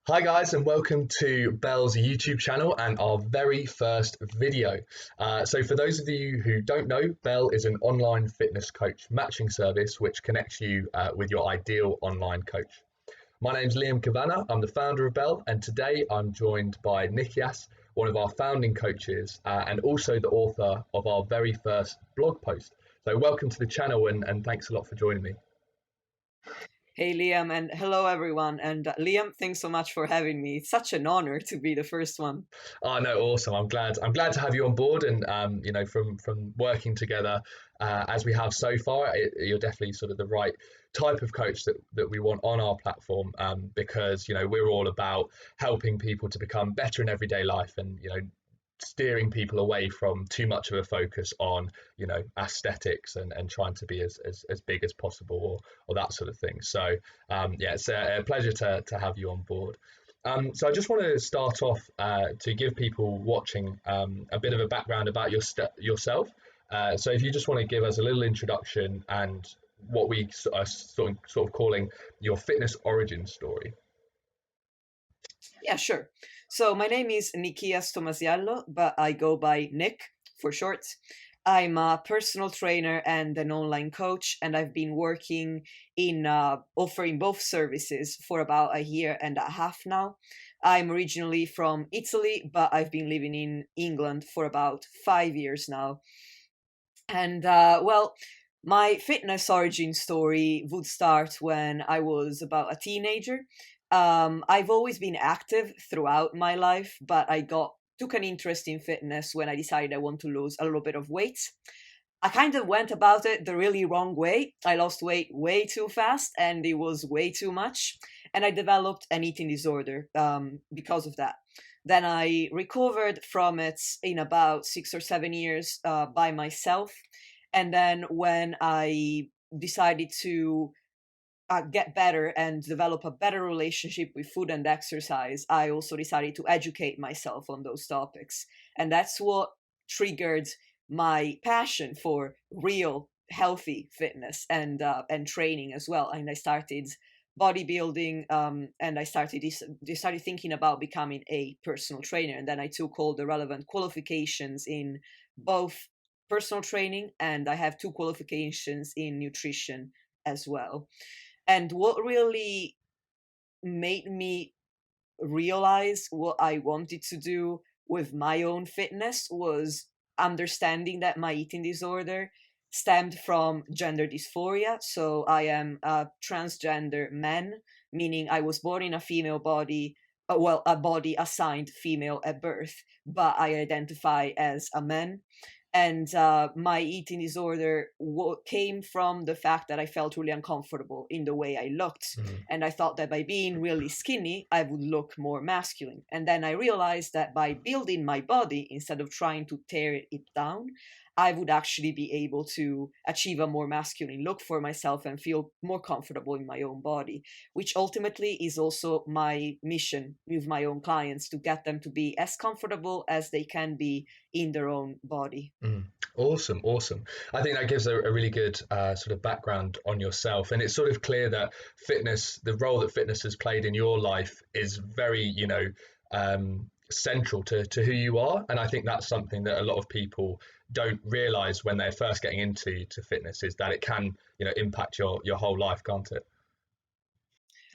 Hi guys, and welcome to Bell's YouTube channel and our very first video. So for those of you who don't know, Bell is an online fitness coach matching service which connects you with your ideal online coach. My name's Liam Kavanagh, I'm the founder of Bell, and today I'm joined by Nikias, one of our founding coaches and also the author of our very first blog post. So welcome to the channel and thanks a lot for joining me. Hey Liam, and hello everyone. And Liam, thanks so much for having me. It's such an honor to be the first one. Oh no, awesome! I'm glad. I'm glad to have you on board, and from working together as we have so far, you're definitely sort of the right type of coach that we want on our platform. Because we're all about helping people to become better in everyday life, and steering people away from too much of a focus on aesthetics and trying to be as big as possible or that sort of thing. So yeah, it's a pleasure to have you on board. So I just want to start off to give people watching a bit of a background about yourself. So if you just want to give us a little introduction and what we are sort of calling your fitness origin story. Yeah, sure. So my name is Nikias Tomasiallo, but I go by Nick for short. I'm a personal trainer and an online coach, and I've been working in offering both services for about a year and a half now. I'm originally from Italy, but I've been living in England for about 5 years now. And my fitness origin story would start when I was about a teenager. I've always been active throughout my life, but I took an interest in fitness when I decided I want to lose a little bit of weight. I kind of went about it the really wrong way. I lost weight way too fast, and it was way too much. And I developed an eating disorder because of that. Then I recovered from it in about 6 or 7 years by myself. And then when I decided to get better and develop a better relationship with food and exercise, I also decided to educate myself on those topics. And that's what triggered my passion for real healthy fitness and training as well. And I started bodybuilding, and I started thinking about becoming a personal trainer. And then I took all the relevant qualifications in both personal training, and I have two qualifications in nutrition as well. And what really made me realize what I wanted to do with my own fitness was understanding that my eating disorder stemmed from gender dysphoria. So I am a transgender man, meaning I was born in a female body, a body assigned female at birth, but I identify as a man. And my eating disorder came from the fact that I felt really uncomfortable in the way I looked. And I thought that by being really skinny, I would look more masculine. And then I realized that by building my body, instead of trying to tear it down, I would actually be able to achieve a more masculine look for myself and feel more comfortable in my own body, which ultimately is also my mission with my own clients, to get them to be as comfortable as they can be in their own body. Awesome, awesome. I think that gives a really good sort of background on yourself, and it's sort of clear that fitness, the role that fitness has played in your life, is very, central to who you are. And I think that's something that a lot of people don't realize when they're first getting into fitness, is that it can, impact your whole life, can't it?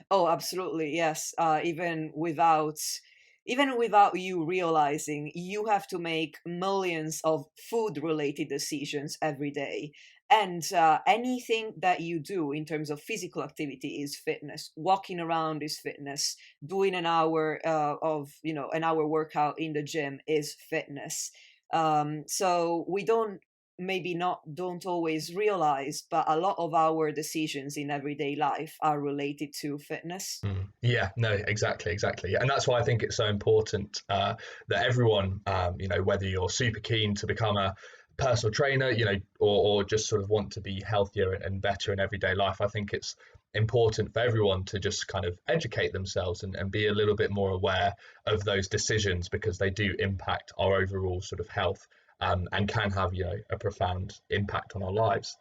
Oh, absolutely, yes. Even without you realizing, you have to make millions of food-related decisions every day. And anything that you do in terms of physical activity is fitness. Walking around is fitness. Doing an hour workout in the gym is fitness. So we don't always realize, but a lot of our decisions in everyday life are related to fitness. Yeah, no, exactly. And that's why I think it's so important that everyone, whether you're super keen to become a personal trainer, or just sort of want to be healthier and better in everyday life, I think it's important for everyone to just kind of educate themselves and be a little bit more aware of those decisions, because they do impact our overall sort of health, and can have, a profound impact on our lives.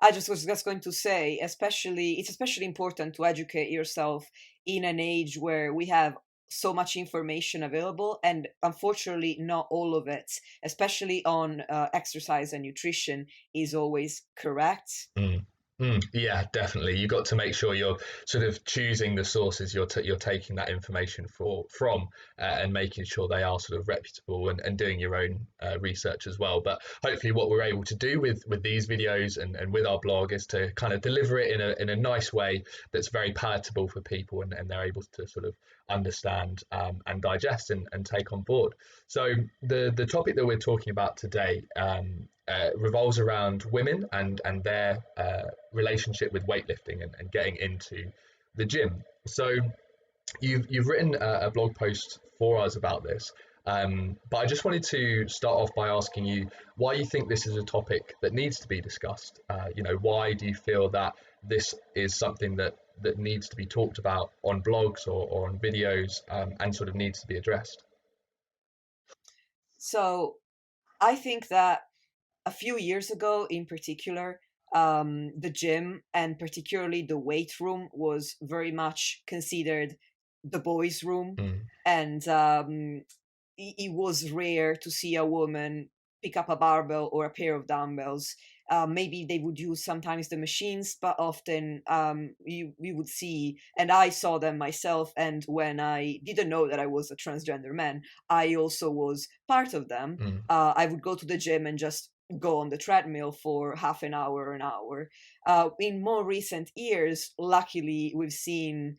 I just was just going to say, it's especially important to educate yourself in an age where we have so much information available, and unfortunately not all of it, especially on exercise and nutrition, is always correct. Mm. Yeah, definitely. You got to make sure you're sort of choosing the sources you're taking that information from, and making sure they are sort of reputable, and doing your own research as well. But hopefully, what we're able to do with these videos and with our blog is to kind of deliver it in a nice way that's very palatable for people, and they're able to sort of understand, and digest, and take on board. So the topic that we're talking about today, revolves around women and their relationship with weightlifting, and getting into the gym. So you've written a blog post for us about this, but I just wanted to start off by asking you why you think this is a topic that needs to be discussed. Why do you feel that this is something that needs to be talked about on blogs or on videos, and sort of needs to be addressed? So I think that a few years ago, in particular, the gym and particularly the weight room was very much considered the boys' room, Mm, and it was rare to see a woman pick up a barbell or a pair of dumbbells. Maybe they would use sometimes the machines, but often you would see, and I saw them myself. And when I didn't know that I was a transgender man, I also was part of them. mm, I would go to the gym and just go on the treadmill for half an hour or an hour. In more recent years, luckily, we've seen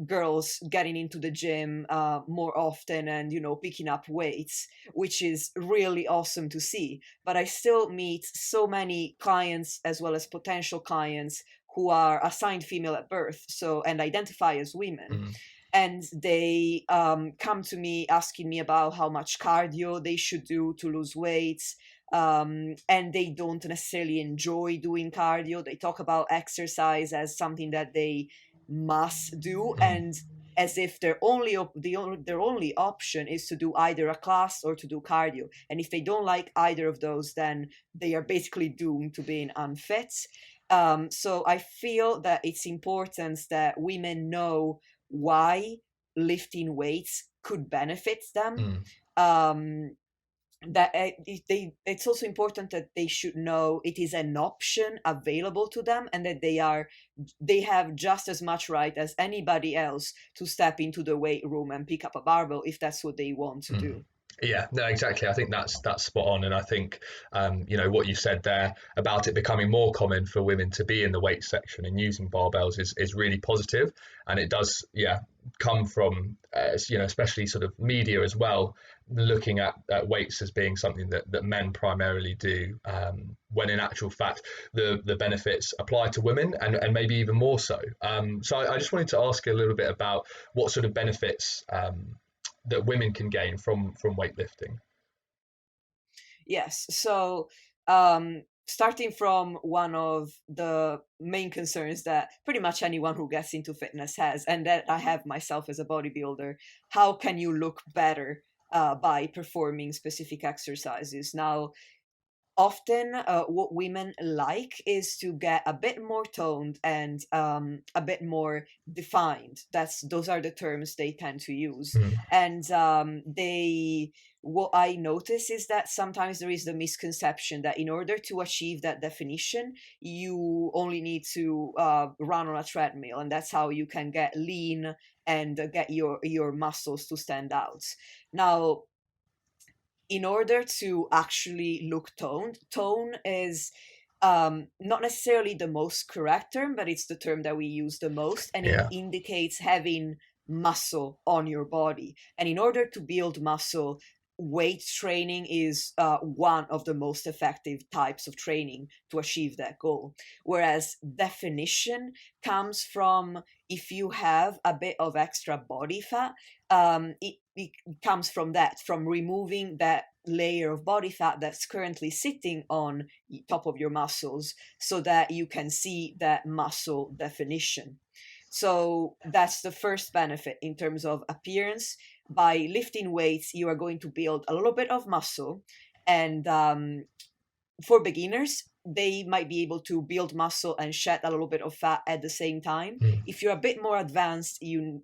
girls getting into the gym more often, and picking up weights, which is really awesome to see. But I still meet so many clients as well as potential clients who are assigned female at birth, so, and identify as women, mm, and they come to me asking me about how much cardio they should do to lose weight. And they don't necessarily enjoy doing cardio. They talk about exercise as something that they must do, mm, and as if their only option is to do either a class or to do cardio. And if they don't like either of those, then they are basically doomed to being unfit. So I feel that it's important that women know why lifting weights could benefit them. mm. Um, that it's also important that they should know it is an option available to them, and that they have just as much right as anybody else to step into the weight room and pick up a barbell if that's what they want to Mm. do. Yeah, no, exactly. I think that's spot on, and I think what you said there about it becoming more common for women to be in the weight section and using barbells is really positive, and it does, yeah, come from especially sort of media as well, looking at weights as being something that men primarily do, when in actual fact the benefits apply to women, and maybe even more so. So I just wanted to ask you a little bit about what sort of benefits, that women can gain from weightlifting. Yes. So, starting from one of the main concerns that pretty much anyone who gets into fitness has, and that I have myself as a bodybuilder: how can you look better by performing specific exercises? Now, often what women like is to get a bit more toned and a bit more defined. Those are the terms they tend to use. Mm, And they what I notice is that sometimes there is the misconception that in order to achieve that definition, you only need to run on a treadmill, and that's how you can get lean and get your muscles to stand out. Now, in order to actually look toned, tone is not necessarily the most correct term, but it's the term that we use the most, and it yeah. indicates having muscle on your body. And in order to build muscle, weight training is one of the most effective types of training to achieve that goal. Whereas definition comes from, if you have a bit of extra body fat, it comes from that, from removing that layer of body fat that's currently sitting on top of your muscles, so that you can see that muscle definition. So that's the first benefit in terms of appearance. By lifting weights, you are going to build a little bit of muscle, and for beginners, they might be able to build muscle and shed a little bit of fat at the same time. If you're a bit more advanced, you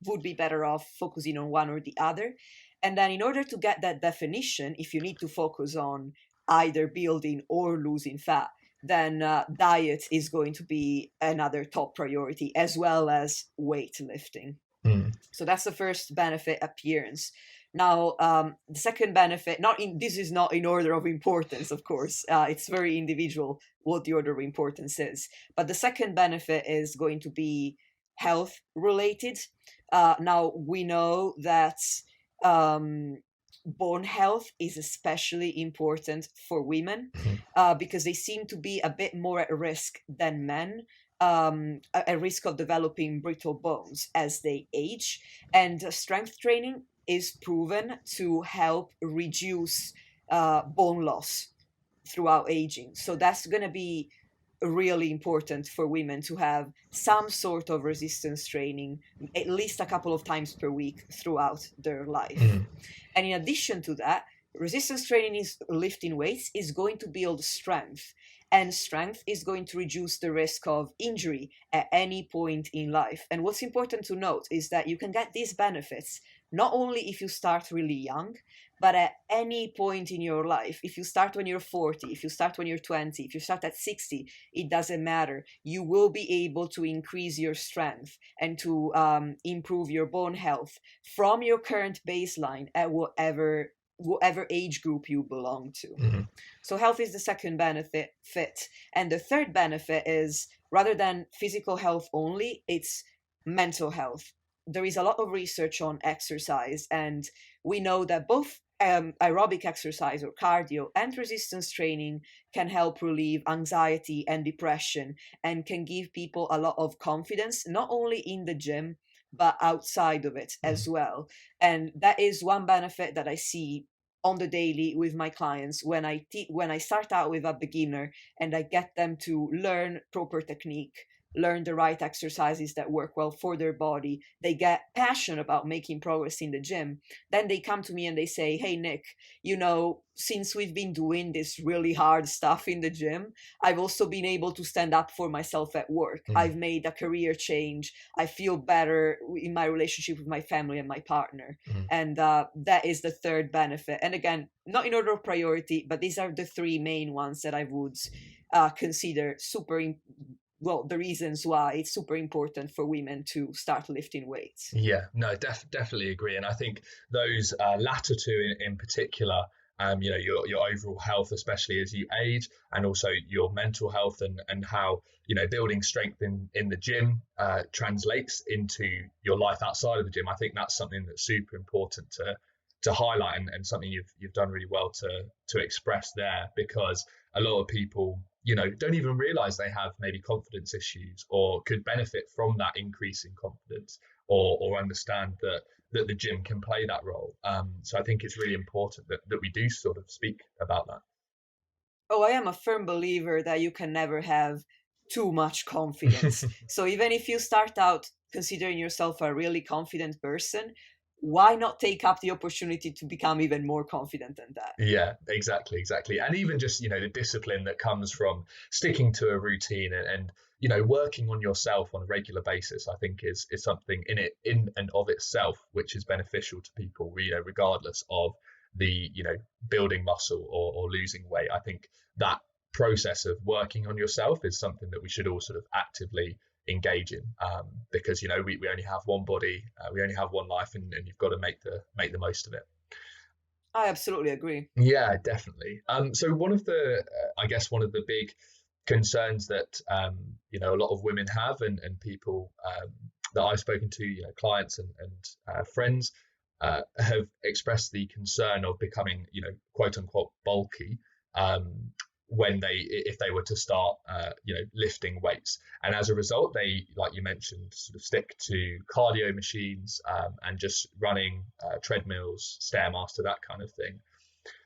would be better off focusing on one or the other. And then in order to get that definition, if you need to focus on either building or losing fat, then diet is going to be another top priority, as well as weightlifting. So that's the first benefit, appearance. Now, the second benefit, this is not in order of importance, of course. It's very individual what the order of importance is. But the second benefit is going to be health related. Now, we know that bone health is especially important for women because they seem to be a bit more at risk than men. At risk of developing brittle bones as they age, and strength training is proven to help reduce bone loss throughout aging. So that's going to be really important for women to have some sort of resistance training at least a couple of times per week throughout their life. And in addition to that, resistance training is lifting weights is going to build strength, and strength is going to reduce the risk of injury at any point in life. And what's important to note is that you can get these benefits not only if you start really young, but at any point in your life. If you start when you're 40, if you start when you're 20, if you start at 60, it doesn't matter. You will be able to increase your strength and to improve your bone health from your current baseline at whatever age group you belong to. So health is the second benefit, fit. And the third benefit is, rather than physical health only, it's mental health. There is a lot of research on exercise, and we know that both aerobic exercise or cardio and resistance training can help relieve anxiety and depression, and can give people a lot of confidence, not only in the gym, but outside of it as well. And that is one benefit that I see on the daily with my clients when I start out with a beginner and I get them to learn proper technique, learn the right exercises that work well for their body. They get passionate about making progress in the gym. Then they come to me and they say, hey, Nick, since we've been doing this really hard stuff in the gym, I've also been able to stand up for myself at work. I've made a career change. I feel better in my relationship with my family and my partner. And that is the third benefit. And again, not in order of priority, but these are the three main ones that I would consider the reasons why it's super important for women to start lifting weights. Yeah, no, definitely agree. And I think those latter two in particular, your overall health, especially as you age, and also your mental health and how, building strength in the gym translates into your life outside of the gym. I think that's something that's super important to highlight, and something you've done really well to express there, because a lot of people don't even realize they have maybe confidence issues, or could benefit from that increase in confidence, or understand that the gym can play that role. So I think it's really important that we do sort of speak about that. Oh, I am a firm believer that you can never have too much confidence. So even if you start out considering yourself a really confident person, why not take up the opportunity to become even more confident than that? Yeah, exactly. And even just, the discipline that comes from sticking to a routine and working on yourself on a regular basis, I think is something in and of itself, which is beneficial to people, regardless of the, building muscle or losing weight. I think that process of working on yourself is something that we should all sort of actively engage in, because we only have one body, we only have one life, and you've got to make the most of it. I absolutely agree. Yeah, definitely. So one of the big concerns that a lot of women have, and people that I've spoken to, clients and friends, have expressed the concern of becoming, quote unquote, bulky, if they were to start lifting weights. And as a result, they, like you mentioned, sort of stick to cardio machines, and just running, treadmills, Stairmaster, that kind of thing.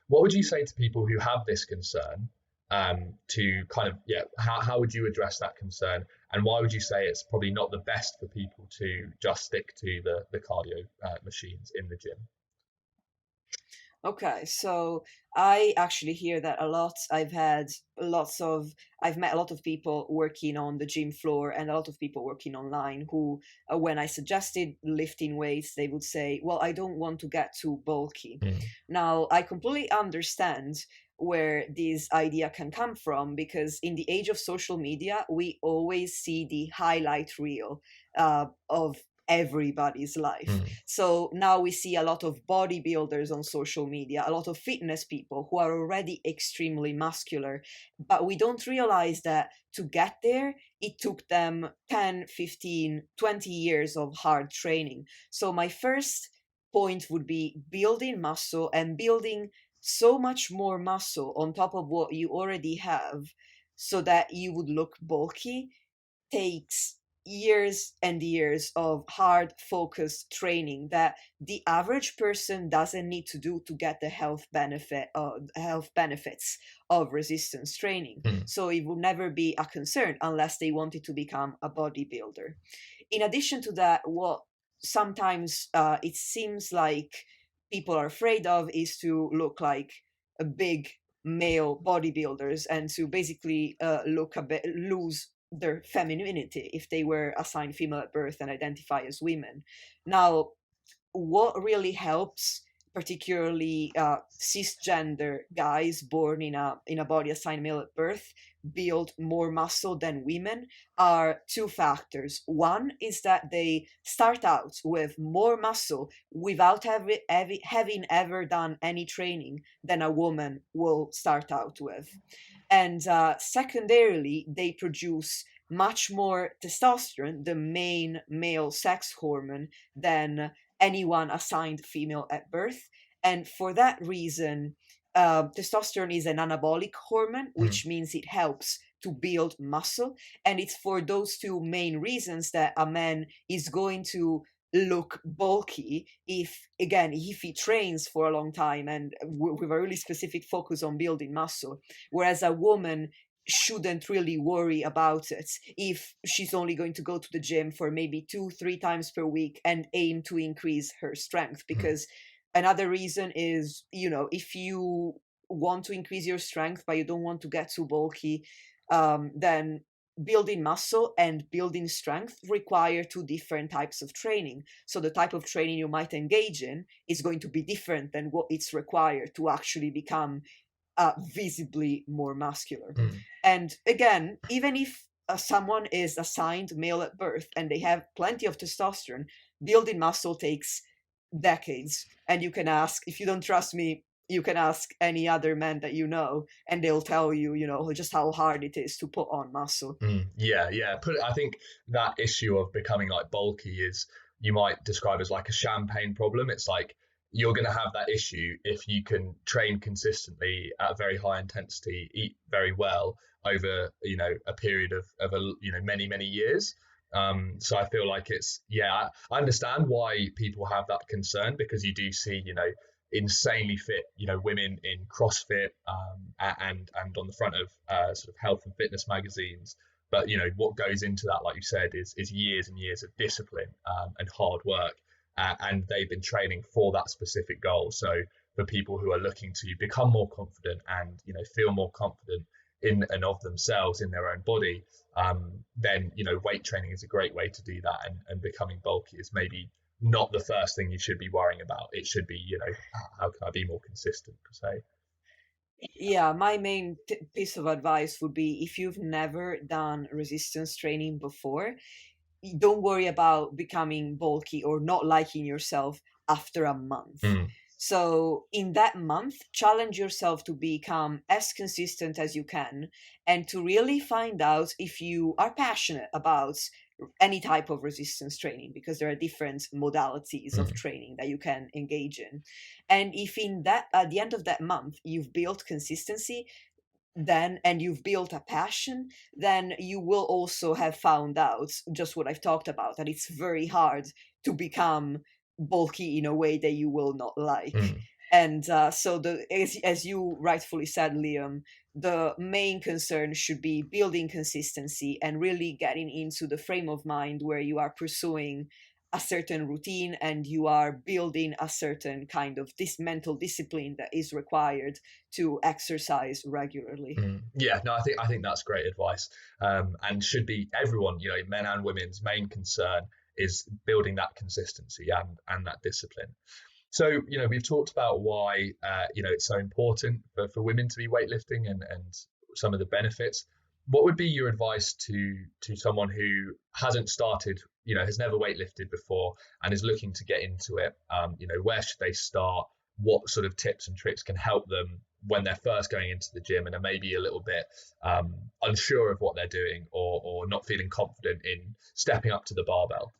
What would you say to people who have this concern, to kind of, how would you address that concern, and why would you say it's probably not the best for people to just stick to the cardio machines in the gym? Okay, so I actually hear that a lot. I've met a lot of people working on the gym floor and a lot of people working online who, when I suggested lifting weights, they would say, well, I don't want to get too bulky. Mm, Now, I completely understand where this idea can come from because in the age of social media, we always see the highlight reel of everybody's life. mm, So now we see a lot of bodybuilders on social media, a lot of fitness people who are already extremely muscular, but we don't realize that to get there, it took them 10, 15, 20 years of hard training. So my first point would be building muscle and building so much more muscle on top of what you already have so that you would look bulky takes years and years of hard focused training that the average person doesn't need to do to get the health benefits of resistance training. mm, So it will never be a concern unless they wanted to become a bodybuilder. In addition to that, what sometimes it seems like people are afraid of is to look like a big male bodybuilders and to basically look a bit lose their femininity if they were assigned female at birth and identify as women. Now, what really helps, particularly cisgender guys born in a body assigned male at birth, build more muscle than women, are two factors. One is that they start out with more muscle without having ever done any training than a woman will start out with. And secondarily, they produce much more testosterone, the main male sex hormone, than anyone assigned female at birth. And for that reason, testosterone is an anabolic hormone, mm, which means it helps to build muscle. And it's for those two main reasons that a man is going to look bulky if, again, if he trains for a long time and with a really specific focus on building muscle, whereas a woman shouldn't really worry about it if she's only going to go to the gym for maybe 2 3 times per week and aim to increase her strength. mm, Because another reason is, if you want to increase your strength but you don't want to get too bulky, then building muscle and building strength require two different types of training. So the type of training you might engage in is going to be different than what it's required to actually become visibly more muscular. mm. And again, even if someone is assigned male at birth and they have plenty of testosterone, building muscle takes decades. And you can ask, if you don't trust me, you can ask any other man that you know, and they'll tell you, just how hard it is to put on muscle. Yeah, yeah. I think that issue of becoming like bulky is you might describe as like a champagne problem. It's like you're going to have that issue if you can train consistently at a very high intensity, eat very well over a period of many years. So I feel like I understand why people have that concern because you do see insanely fit women in CrossFit and on the front of sort of health and fitness magazines. But what goes into that, like you said, is years and years of discipline and hard work, and they've been training for that specific goal. So for people who are looking to become more confident and feel more confident in and of themselves in their own body, then weight training is a great way to do that, and becoming bulky is maybe not the first thing you should be worrying about. It should be, how can I be more consistent per se? Yeah, my main piece of advice would be if you've never done resistance training before, don't worry about becoming bulky or not liking yourself after a month. Mm, So, in that month, challenge yourself to become as consistent as you can and to really find out if you are passionate about any type of resistance training, because there are different modalities of mm, training that you can engage in. And if in that at the end of that month you've built consistency, then and you've built a passion, then you will also have found out just what I've talked about, that it's very hard to become bulky in a way that you will not like. mm, And so as you rightfully said, Liam, the main concern should be building consistency and really getting into the frame of mind where you are pursuing a certain routine and you are building a certain kind of this mental discipline that is required to exercise regularly. Yeah, no, I think that's great advice, and should be everyone, men and women's main concern is building that consistency and that discipline. So, we've talked about why, it's so important for women to be weightlifting and some of the benefits. What would be your advice to someone who hasn't started, has never weightlifted before and is looking to get into it? Where should they start? What sort of tips and tricks can help them when they're first going into the gym and are maybe a little bit unsure of what they're doing or not feeling confident in stepping up to the barbell?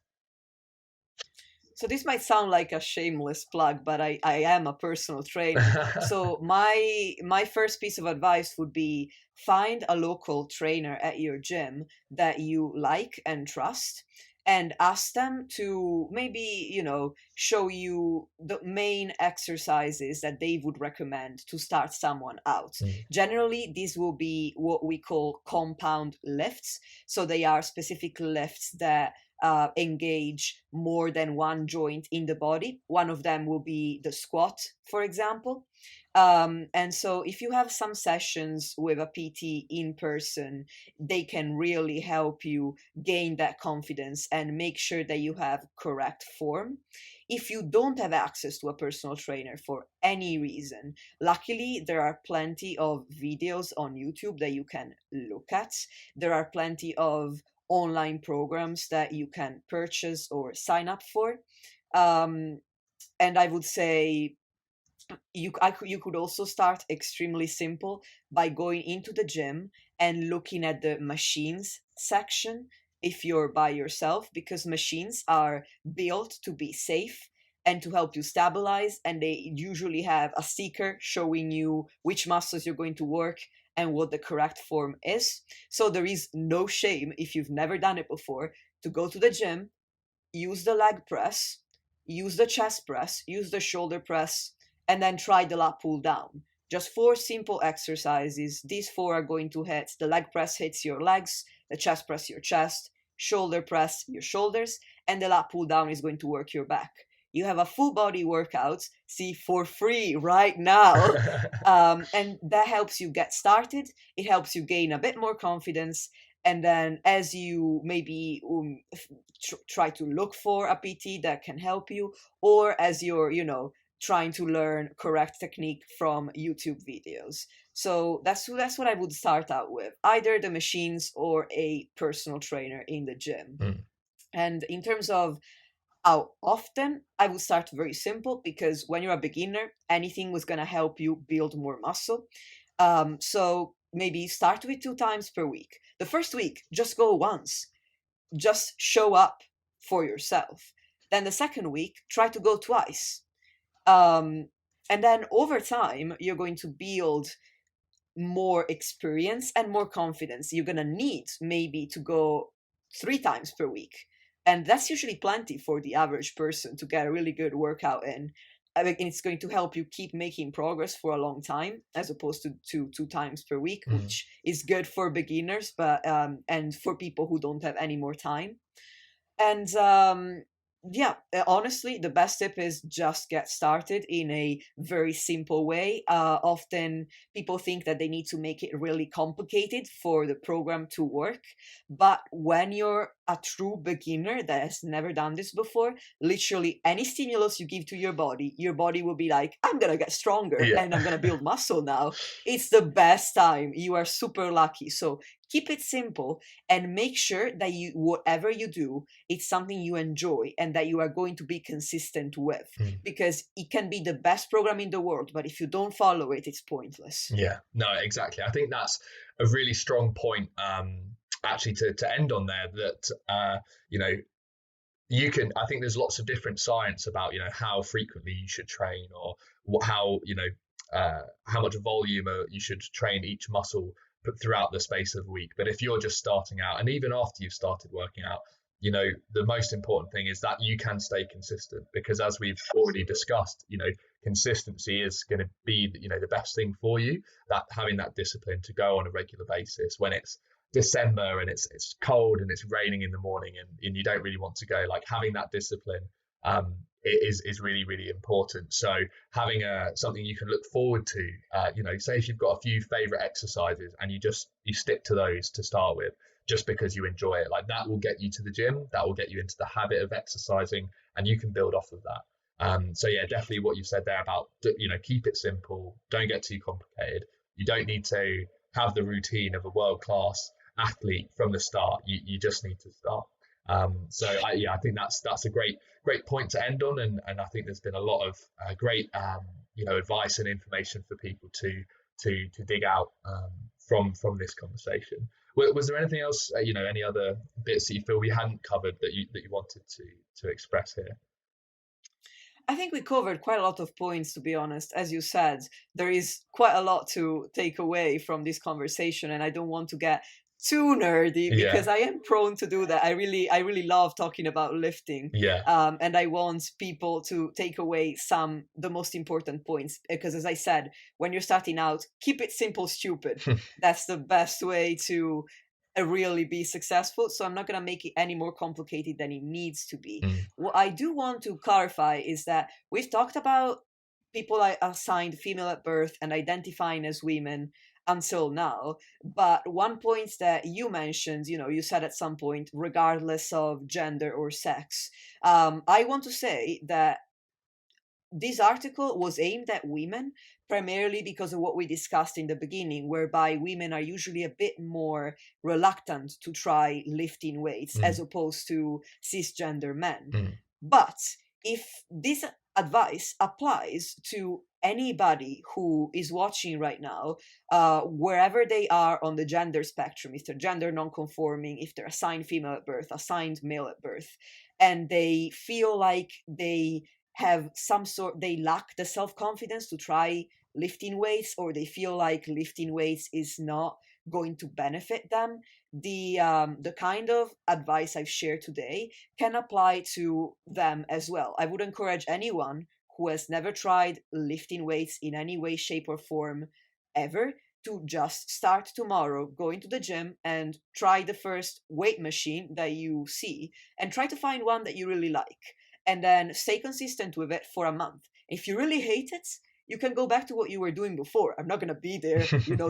So this might sound like a shameless plug, but I am a personal trainer. So my first piece of advice would be find a local trainer at your gym that you like and trust, and ask them to maybe, show you the main exercises that they would recommend to start someone out. Generally, these will be what we call compound lifts. So they are specific lifts that engage more than one joint in the body. One of them will be the squat, for example. And so if you have some sessions with a PT in person, they can really help you gain that confidence and make sure that you have correct form. If you don't have access to a personal trainer for any reason, luckily there are plenty of videos on YouTube that you can look at. There are plenty of online programs that you can purchase or sign up for. And I would say you could also start extremely simple by going into the gym and looking at the machines section if you're by yourself, because machines are built to be safe and to help you stabilize, and they usually have a sticker showing you which muscles you're going to work and what the correct form is. So there is no shame, if you've never done it before, to go to the gym, use the leg press, use the chest press, use the shoulder press, and then try the lat pull down. Just 4 simple exercises. These 4 are going to hit: the leg press hits your legs, the chest press your chest, shoulder press your shoulders, and the lat pull down is going to work your back. You have a full body workout, see, for free right now. And that helps you get started. It helps you gain a bit more confidence. And then as you maybe try to look for a PT that can help you, or as you're, trying to learn correct technique from YouTube videos. So that's what I would start out with, either the machines or a personal trainer in the gym. And in terms of how often, I would start very simple, because when you're a beginner, anything was going to help you build more muscle. So maybe start with 2 times per week. The first week, just go once. Just show up for yourself. Then the second week, try to go twice. And then over time, you're going to build more experience and more confidence. You're going to need maybe to go 3 times per week. And that's usually plenty for the average person to get a really good workout in. I mean, it's going to help you keep making progress for a long time, as opposed to 2 times per week, which is good for beginners, but and for people who don't have any more time. And yeah, honestly, the best tip is just get started in a very simple way. Often people think that they need to make it really complicated for the program to work. But when you're a true beginner that has never done this before, literally any stimulus you give to your body will be like, I'm going to get stronger and I'm going to build muscle now. It's the best time. You are super lucky. So keep it simple and make sure that whatever you do, it's something you enjoy and that you are going to be consistent with, because it can be the best program in the world, but if you don't follow it, it's pointless. Yeah, no, exactly. I think that's a really strong point, actually, to end on there, that, you can, I think there's lots of different science about, how frequently you should train, or how much volume you should train each muscle throughout the space of a week. But if you're just starting out, and even after you've started working out, the most important thing is that you can stay consistent, because as we've already discussed, consistency is going to be, the best thing for you, that having that discipline to go on a regular basis when it's, December and it's cold and it's raining in the morning and you don't really want to go, like having that discipline is really, really important. So having something you can look forward to, say if you've got a few favorite exercises and you stick to those to start with, just because you enjoy it, like that will get you to the gym, that will get you into the habit of exercising, and you can build off of that. So yeah, definitely what you said there about, keep it simple, don't get too complicated. You don't need to have the routine of a world-class athlete from the start. You just need to start. I think that's a great point to end on, and I think there's been a lot of great advice and information for people to dig out from this conversation. Was there anything else, any other bits that you feel we hadn't covered that you wanted to express here? I think we covered quite a lot of points, to be honest. As you said, there is quite a lot to take away from this conversation, and I don't want to get too nerdy because I am prone to do that. I really love talking about lifting. And I want people to take away the most important points, because as I said, when you're starting out, keep it simple, stupid. That's the best way to really be successful. So I'm not going to make it any more complicated than it needs to be. What I do want to clarify is that we've talked about people assigned female at birth and identifying as women until now. But one point that you mentioned, you said at some point, regardless of gender or sex, I want to say that this article was aimed at women primarily because of what we discussed in the beginning, whereby women are usually a bit more reluctant to try lifting weights as opposed to cisgender men. But if this advice applies to anybody who is watching right now, wherever they are on the gender spectrum, if they're gender non-conforming, if they're assigned female at birth, assigned male at birth, and they feel like they lack the self-confidence to try lifting weights, or they feel like lifting weights is not going to benefit them, the kind of advice I've shared today can apply to them as well. I would encourage anyone who has never tried lifting weights in any way, shape, or form ever to just start tomorrow, go into the gym and try the first weight machine that you see, and try to find one that you really like, and then stay consistent with it for a month. If you really hate it, you can go back to what you were doing before. I'm not going to be there,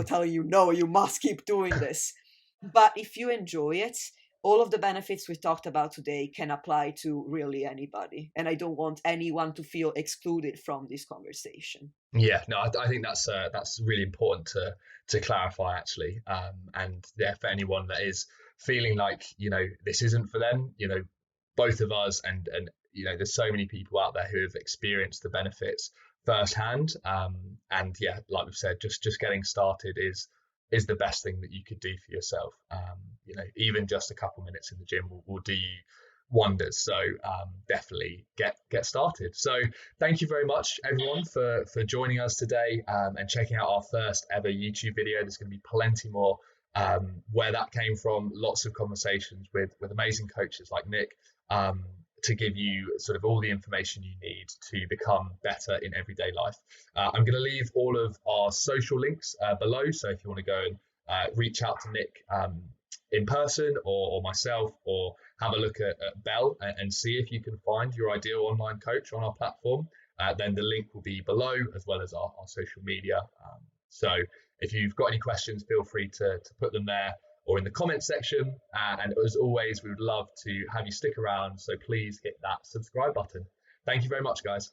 telling you, no, you must keep doing this. But if you enjoy it, all of the benefits we talked about today can apply to really anybody. And I don't want anyone to feel excluded from this conversation. Yeah, no, I think that's really important to clarify, actually. And yeah, for anyone that is feeling like, this isn't for them, both of us and there's so many people out there who have experienced the benefits firsthand. And yeah, like we've said, just getting started is the best thing that you could do for yourself. Even just a couple minutes in the gym will do you wonders. So definitely get started. So thank you very much, everyone, for joining us today and checking out our first ever YouTube video. There's going to be plenty more where that came from. Lots of conversations with amazing coaches like Nick to give you sort of all the information you need to become better in everyday life. I'm going to leave all of our social links below. So if you want to go and reach out to Nick in person or myself, or have a look at Bell and see if you can find your ideal online coach on our platform, then the link will be below, as well as our social media. So if you've got any questions, feel free to put them there or in the comments section. And as always, we would love to have you stick around. So please hit that subscribe button. Thank you very much, guys.